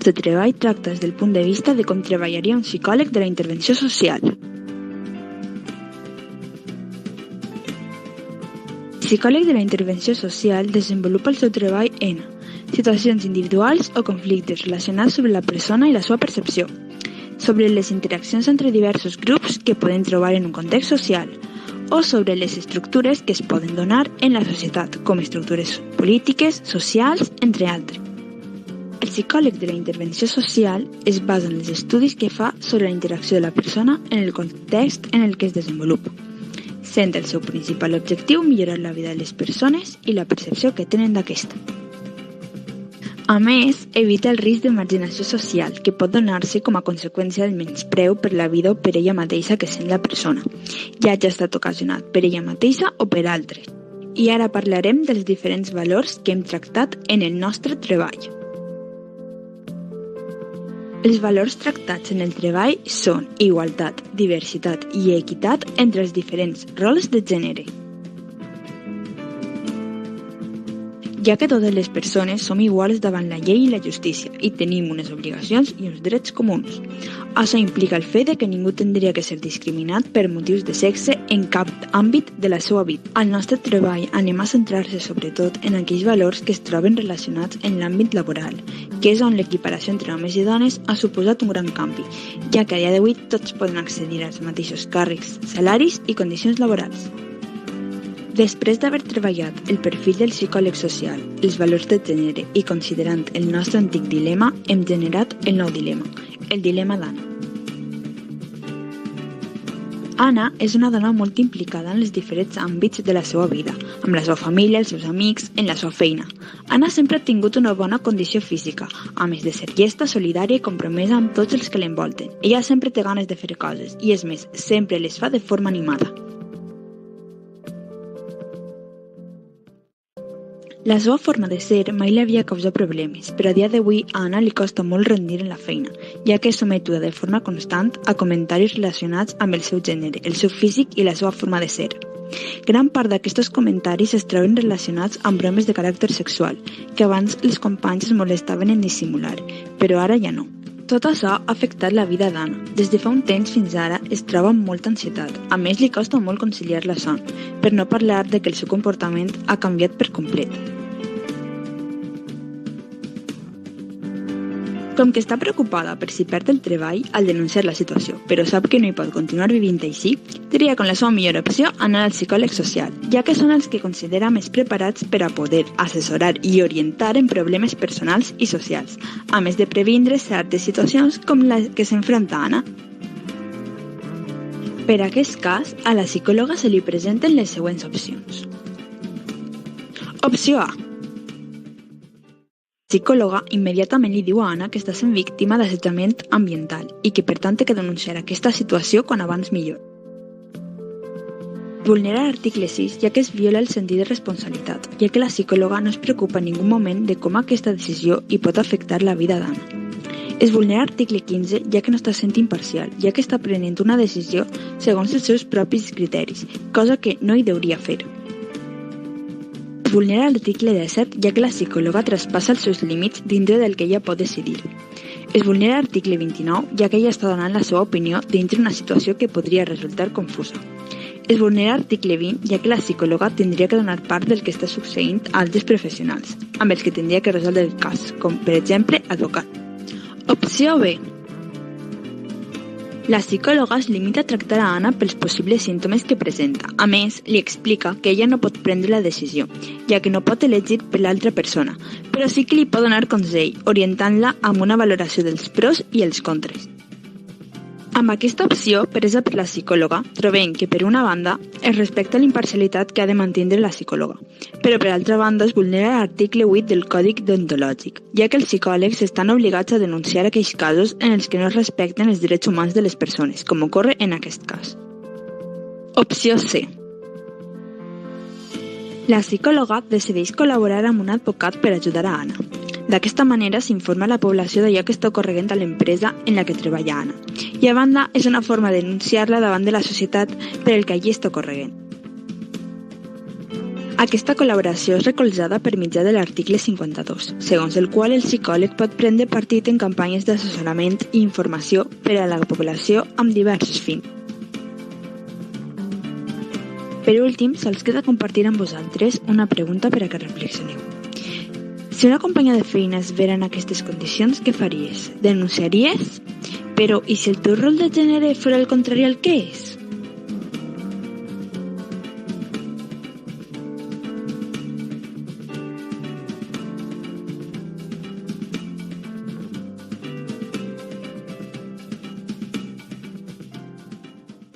de treball tracta des del punt de vista de com treballaria un psicòleg de la intervenció social. El psicòleg de la intervenció social desenvolupa el seu treball en situacions individuals o conflictes relacionats sobre la persona i la seva percepció, sobre les interaccions entre diversos grups que poden trobar en un context social, o sobre les estructures que es poden donar en la societat, com estructures polítiques, socials, entre altres. El psicòleg de la intervenció social es basa en els estudis que fa sobre la interacció de la persona en el context en el que es desenvolupa, sent el seu principal objectiu millorar la vida de les persones i la percepció que tenen d'aquesta. A més, evita el risc de marginació social que pot donar-se com a conseqüència del menyspreu per la vida o per ella mateixa que sent la persona, ja hagi estat ocasionat per ella mateixa o per altres. I ara parlarem dels diferents valors que hem tractat en el nostre treball. Els valors tractats en el treball són igualtat, diversitat i equitat entre els diferents rols de gènere. Ja que totes les persones som iguals davant la llei i la justícia i tenim unes obligacions i uns drets comuns. Això implica el fet que ningú tindria que ser discriminat per motius de sexe en cap àmbit de la seva vida. Al nostre treball anem a centrar-se sobretot en aquells valors que es troben relacionats en l'àmbit laboral, que és on l'equiparació entre homes i dones ha suposat un gran canvi, ja que a dia d'avui tots poden accedir als mateixos càrrecs, salaris i condicions laborals. Després d'haver treballat el perfil del psicòleg social, els valors de gènere i considerant el nostre antic dilema, hem generat el nou dilema, el dilema d'Anna. Anna és una dona molt implicada en els diferents àmbits de la seva vida, amb la seva família, els seus amics, en la seva feina. Anna sempre ha tingut una bona condició física, a més de ser llesta, solidària i compromesa amb tots els que l'envolten. Ella sempre té ganes de fer coses i, és més, sempre les fa de forma animada. La seva forma de ser mai li havia causat problemes, però a dia d'avui a Anna li costa molt rendir en la feina, ja que és sometuda de forma constant a comentaris relacionats amb el seu gènere, el seu físic i la seva forma de ser. Gran part d'aquests comentaris es troben relacionats amb bromes de caràcter sexual, que abans les companyes es molestaven en dissimular, però ara ja no. Tot això ha afectat la vida d'Anna. Des de fa un temps fins ara es troba amb molta ansietat. A més, li costa molt conciliar la son, per no parlar de que el seu comportament ha canviat per complet. Com que està preocupada per si perd el treball al denunciar la situació, però sap que no hi pot continuar vivint així, tria com la seva millor opció anar al psicòleg social, ja que són els que considera més preparats per a poder assessorar i orientar en problemes personals i socials, a més de previndre certes situacions com la que s'enfronta Anna. Per a aquest cas, a la psicòloga se li presenten les següents opcions. Opció A. La psicòloga immediatament li diu a Anna que està sent víctima d'assetjament ambiental i que per tant té que denunciar aquesta situació quan abans millor. Vulnera l'article 6 ja que es viola el sentit de responsabilitat, ja que la psicòloga no es preocupa en ningú moment de com aquesta decisió hi pot afectar la vida d'Anna. Es vulnera l'article 15 ja que no està sent imparcial, ja que està prenent una decisió segons els seus propis criteris, cosa que no hi hauria fer. Vulnera l'article 17 ja que la psicòloga traspassa els seus límits dintre del que ella pot decidir. Es vulnera l'article 29 ja que ella està donant la seva opinió dintre una situació que podria resultar confusa. Es vulnera l'article 20 ja que la psicòloga tindria que donar part del que està succeint a altres professionals, amb els que tindria que resoldre el cas, com per exemple advocat. Opció B. La psicòloga es limita a tractar a Anna pels possibles símptomes que presenta. A més, li explica que ella no pot prendre la decisió, ja que no pot elegir per l'altra persona, però sí que li pot donar consell, orientant-la amb una valoració dels pros i els contres. Amb aquesta opció, presa per la psicòloga, trobem que, per una banda, es respecta l'imparcialitat que ha de mantenir la psicòloga, però per altra banda es vulnera l'article 8 del Codi Deontològic, ja que els psicòlegs estan obligats a denunciar aquells casos en els que no es respecten els drets humans de les persones, com ocorre en aquest cas. Opció C. La psicòloga decideix col·laborar amb un advocat per ajudar a Anna. D'aquesta manera s'informa a la població d'allò que està ocorrent a l'empresa en la que treballa Anna, i a banda és una forma de denunciar-la davant de la societat per el que allí està ocorrent. Aquesta col·laboració és recolzada per mitjà de l'article 52, segons el qual el psicòleg pot prendre partit en campanyes d'assessorament i informació per a la població amb diversos fins. Per últim, se'ls queda compartir amb vosaltres una pregunta per a que reflexioneu. Si una companya de feina es vera en aquestes condicions, què faries? Denunciaries? Però, i si el teu rol de gènere fos el contrari al que és?